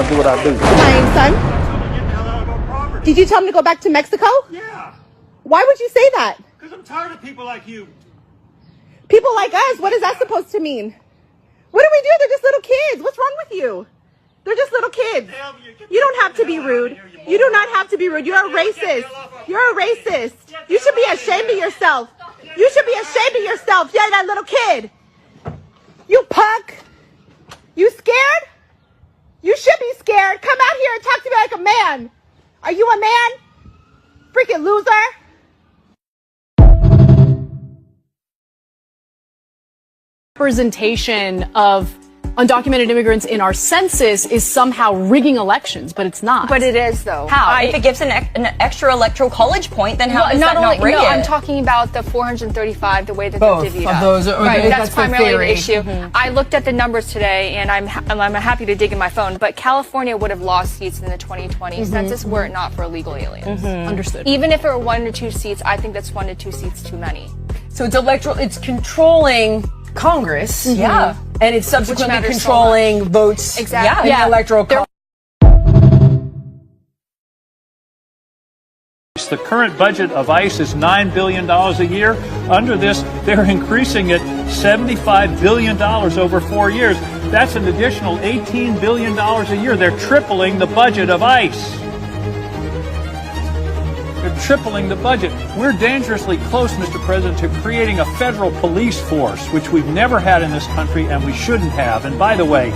do what I do. My son? Did you tell him to go back to Mexico? Yeah. Why would you say that? Because I'm tired of people like you. People like us? What is that supposed to mean? What do we do? They're just little kids. What's wrong with you? They're just little kids. You don't have to be rude. You do not have to be rude. You're a racist. You're a racist. You should be ashamed of yourself. You should be ashamed of yourself. Yeah, that little kid. You punk. You scared? You should be scared. Come out here and talk to me like a man. Are you a man? Freaking loser. Representation of undocumented immigrants in our census is somehow rigging elections, but it's not. But it is, though. How? If it gives an extra electoral college point, then how is that not rigged? No, I'm talking about the 435, the way that Both they're divvied of up. those, right, that's the primarily theory. the issue. I looked at the numbers today, and I'm happy to dig in my phone, but California would have lost seats in the 2020 census were it not for illegal aliens. Understood. Even if it were 1 to 2 seats, I think that's 1 to 2 seats too many. So it's electoral, it's controlling Congress. Yeah. And it's subsequently matters controlling votes. Exactly. In the electoral college. The current budget of ICE is $9 billion a year. Under this, they're increasing it $75 billion over 4 years. That's an additional $18 billion a year. They're tripling the budget of ICE. They're tripling the budget. We're dangerously close, Mr. President, to creating a federal police force, which we've never had in this country and we shouldn't have. And by the way,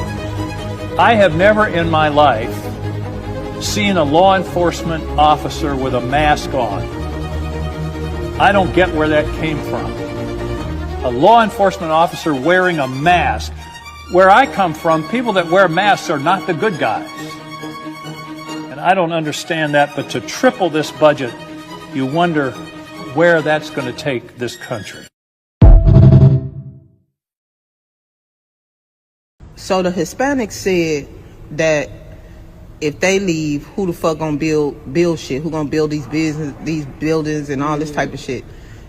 I have never in my life seen a law enforcement officer with a mask on. I don't get where that came from. A law enforcement officer wearing a mask. Where I come from, people that wear masks are not the good guys. And I don't understand that, but to triple this budget, you wonder where that's going to take this country. So the Hispanics said that if they leave, who the fuck gonna build shit? Who gonna build these buildings and all this type of shit?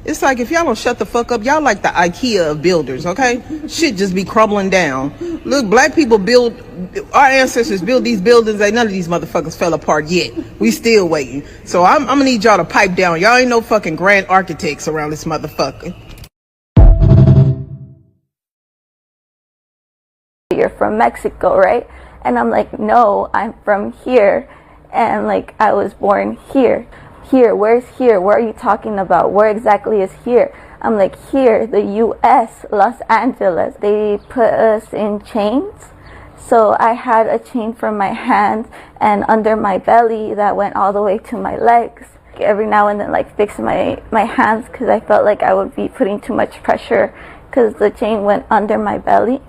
It's like, if y'all don't shut the fuck up, y'all like the IKEA of builders, okay? Shit just be crumbling down. Look, black people build, our ancestors built these buildings, ain't none of these motherfuckers fell apart yet. We still waiting. So I'm gonna need y'all to pipe down. Y'all ain't no fucking grand architects around this motherfucker. You're from Mexico, right? And I'm like, no, I'm from here. And like, I was born here. Here, where's here? What are you talking about? Where exactly is here? I'm like, here, the U.S., Los Angeles. They put us in chains. So I had a chain from my hand and under my belly that went all the way to my legs. Every now and then, like, fix my hands because I felt like I would be putting too much pressure because the chain went under my belly.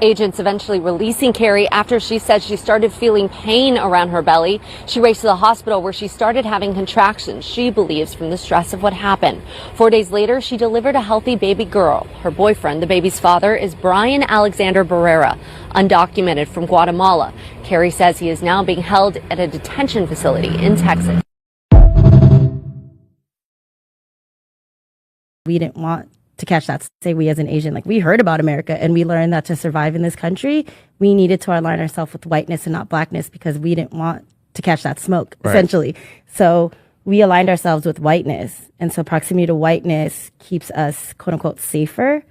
Agents eventually releasing Carrie after she said she started feeling pain around her belly. She raced to the hospital where she started having contractions, she believes, from the stress of what happened. 4 days later, she delivered a healthy baby girl. Her boyfriend, the baby's father, is Brian Alexander Barrera, undocumented from Guatemala. Carrie says he is now being held at a detention facility in Texas. We didn't want to catch that. Say we as an Asian, like, we heard about America and we learned that to survive in this country, we needed to align ourselves with whiteness and not blackness because we didn't want to catch that smoke, essentially. So we aligned ourselves with whiteness. And so proximity to whiteness keeps us, quote unquote, safer.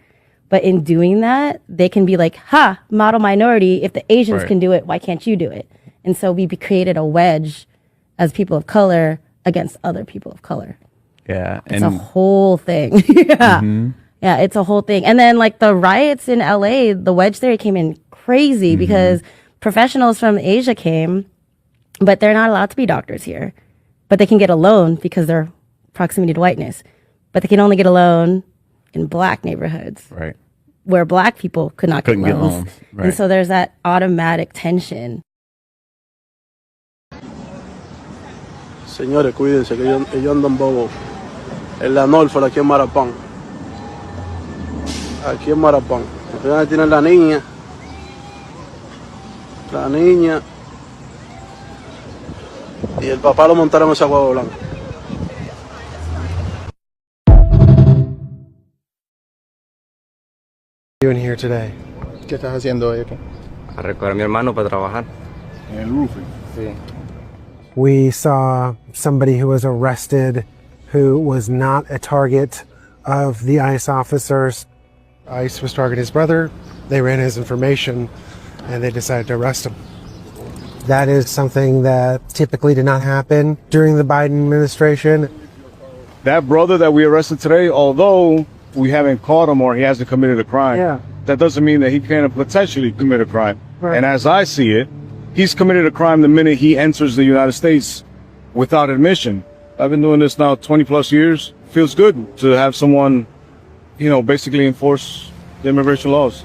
But in doing that, they can be like, ha, model minority. If the Asians can do it, why can't you do it? And so we created a wedge as people of color against other people of color. Yeah. It's a whole thing. Yeah. Yeah, it's a whole thing. And then, like, the riots in LA, the wedge theory came in crazy because professionals from Asia came, but they're not allowed to be doctors here. But they can get a loan because they're proximity to whiteness. But they can only get a loan in black neighborhoods. Right. Where black people could not Couldn't get loans. get loans. Right. And so there's that automatic tension. Señores, cuídense, que ellos andan bobo. En la Norfolk, aquí en Marapán. Aquí en Marapán. Aquí tienen la niña. La niña. Y el papá lo montaron en esa guagua blanca. Doing here today? ¿Qué estás haciendo hoy aquí? a recoger a mi hermano para trabajar. En el roofing. Sí. We saw somebody who was arrested who was not a target of the ICE officers. ICE was targeting his brother. They ran his information and they decided to arrest him. That is something that typically did not happen during the Biden administration. That brother that we arrested today, although we haven't caught him or he hasn't committed a crime, that doesn't mean that he can't potentially commit a crime. Right. And as I see it, he's committed a crime the minute he enters the United States without admission. I've been doing this now 20 plus years. Feels good to have someone, you know, basically enforce the immigration laws.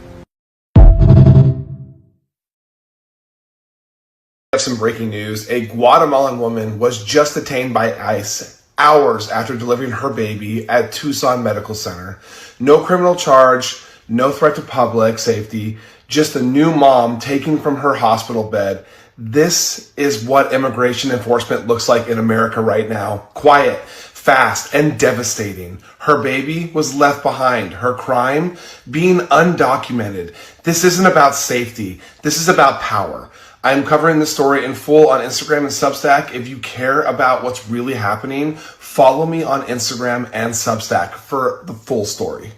Some breaking news. A Guatemalan woman was just detained by ICE hours after delivering her baby at Tucson Medical Center. No criminal charge, no threat to public safety, just a new mom taken from her hospital bed. This is what immigration enforcement looks like in America right now. Quiet, fast, and devastating. Her baby was left behind. Her crime being undocumented. This isn't about safety. This is about power. I'm covering this story in full on Instagram and Substack. If you care about what's really happening, follow me on Instagram and Substack for the full story.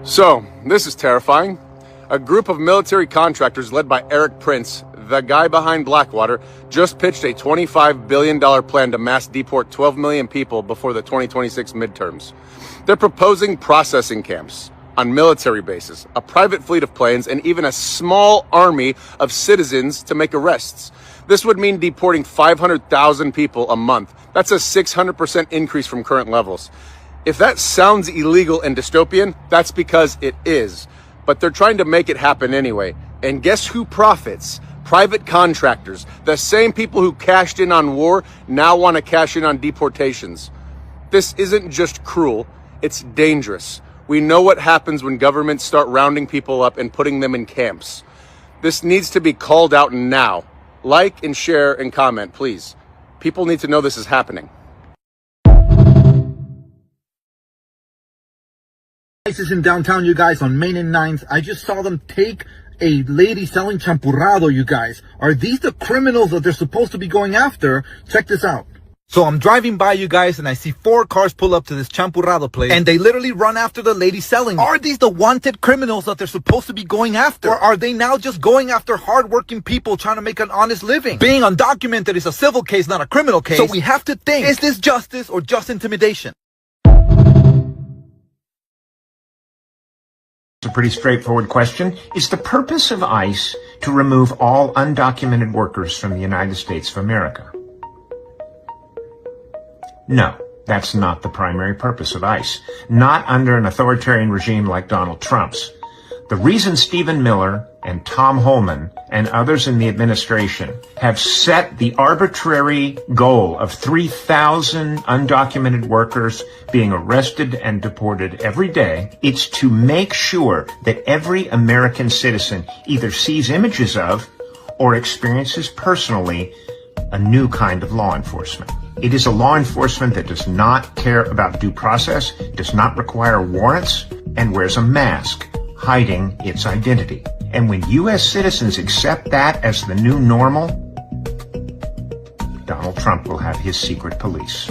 So, this is terrifying. A group of military contractors led by Eric Prince, the guy behind Blackwater, just pitched a $25 billion plan to mass deport 12 million people before the 2026 midterms. They're proposing processing camps on military bases, a private fleet of planes, and even a small army of citizens to make arrests. This would mean deporting 500,000 people a month. That's a 600% increase from current levels. If that sounds illegal and dystopian, that's because it is. But they're trying to make it happen anyway. And guess who profits? Private contractors. The same people who cashed in on war now want to cash in on deportations. This isn't just cruel, it's dangerous. We know what happens when governments start rounding people up and putting them in camps. This needs to be called out now. Like and share and comment, please. People need to know this is happening. Is in downtown, you guys, on Main and 9th. I just saw them take a lady selling champurrado, you guys. Are these the criminals that they're supposed to be going after? Check this out. So I'm driving by, you guys, and I see 4 cars pull up to this champurrado place, and they literally run after the lady selling. Are these the wanted criminals that they're supposed to be going after? Or are they now just going after hardworking people trying to make an honest living? Being undocumented is a civil case, not a criminal case. So we have to think, is this justice or just intimidation? It's a pretty straightforward question. Is the purpose of ICE to remove all undocumented workers from the United States of America? No, that's not the primary purpose of ICE. Not under an authoritarian regime like Donald Trump's. The reason Stephen Miller and Tom Holman and others in the administration have set the arbitrary goal of 3,000 undocumented workers being arrested and deported every day, it's to make sure that every American citizen either sees images of or experiences personally a new kind of law enforcement. It is a law enforcement that does not care about due process, does not require warrants, and wears a mask, hiding its identity. And when U.S. citizens accept that as the new normal, Donald Trump will have his secret police.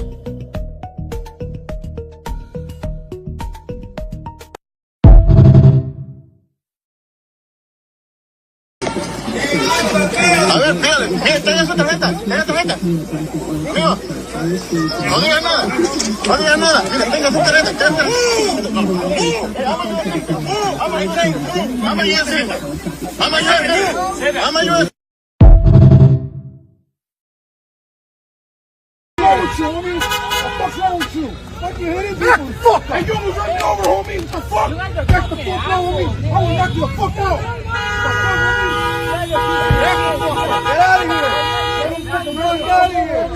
A ver, pégale, tenga esa tarjeta, Amigo, no diga nada, mira, tenga esa tarjeta, Fuck you hitting people. Fuck! Hey, you almost ran me over, homie. What the fuck? That's the fuck wrong with me. I will knock you the fuck out. Get out of here. Get out of here.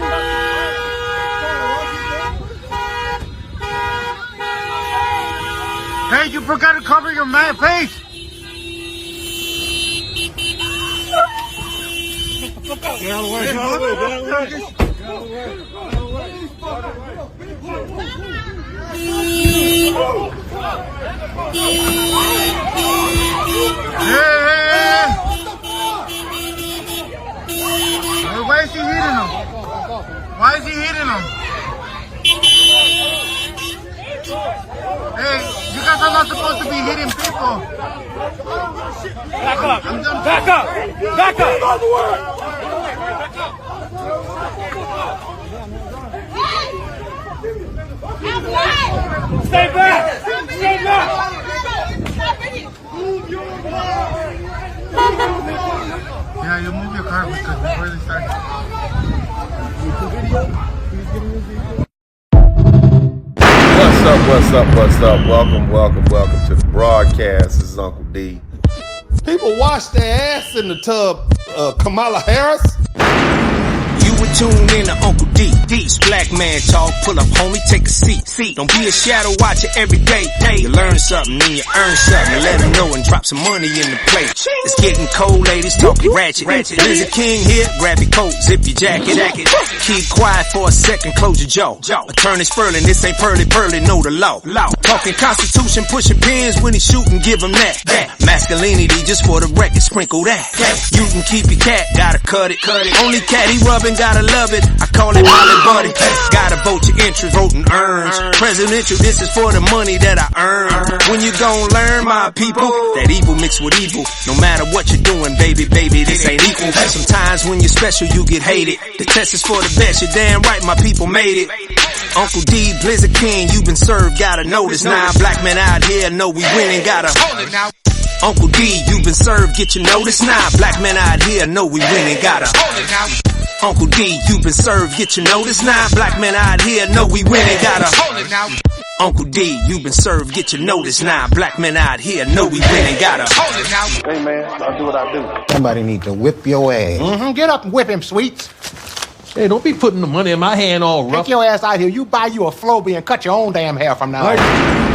Hey, you forgot to cover your face. Get out of the way, Why is he hitting him? Why is he hitting him? Hey, you guys are not supposed to be hitting people. Back up! Back up! Back up! Stay back! Stay back! Yeah, you move your car because before they start. What's up? Welcome to the broadcast. This is Uncle D. People wash their ass in the tub, Kamala Harris. You would tune in to Uncle D. D's black man talk. Pull up, homie, take a seat. Don't be a shadow watcher every day. You learn something, then you earn something. And let them know and drop some money in the plate. It's getting cold, ladies, talking ratchet. There's a king here, grab your coat, zip your jacket. Keep quiet for a second, close your jaw. Attorney Spurling, this ain't pearly, know the law. Talking Constitution, pushing pins when he shooting, give him that. Masculinity, just for the record, sprinkle that. You can keep your cat, gotta cut it. Only cat he rubbing, gotta love it. I call it Molly Buddy. Gotta vote your interest, voting earns. Presidential, this is for the money that I earn. When you gon' learn, my people, that evil mixed with evil. No matter what you're doing, baby, this ain't equal. Sometimes when you're special, you get hated. The test is for the best, you're damn right, my people made it. Uncle D, Blizzard King, you been served, gotta know this. Now black men out here know we winning, gotta hold it now. Uncle D, you been served, get your notice now. Black men out here know we winning, gotta hold it now. Uncle D, you been served, get your notice now. Black men out here know we winning, gotta hold it now. Uncle D, you been served, get your notice now. Black men out here know we winning, gotta hold it now. Hey man, I'll do what I do. Somebody need to whip your ass. Get up and whip him, Sweets. Hey, don't be putting the money in my hand all rough. Take your ass out here. You buy you a Flowbee and cut your own damn hair from now on.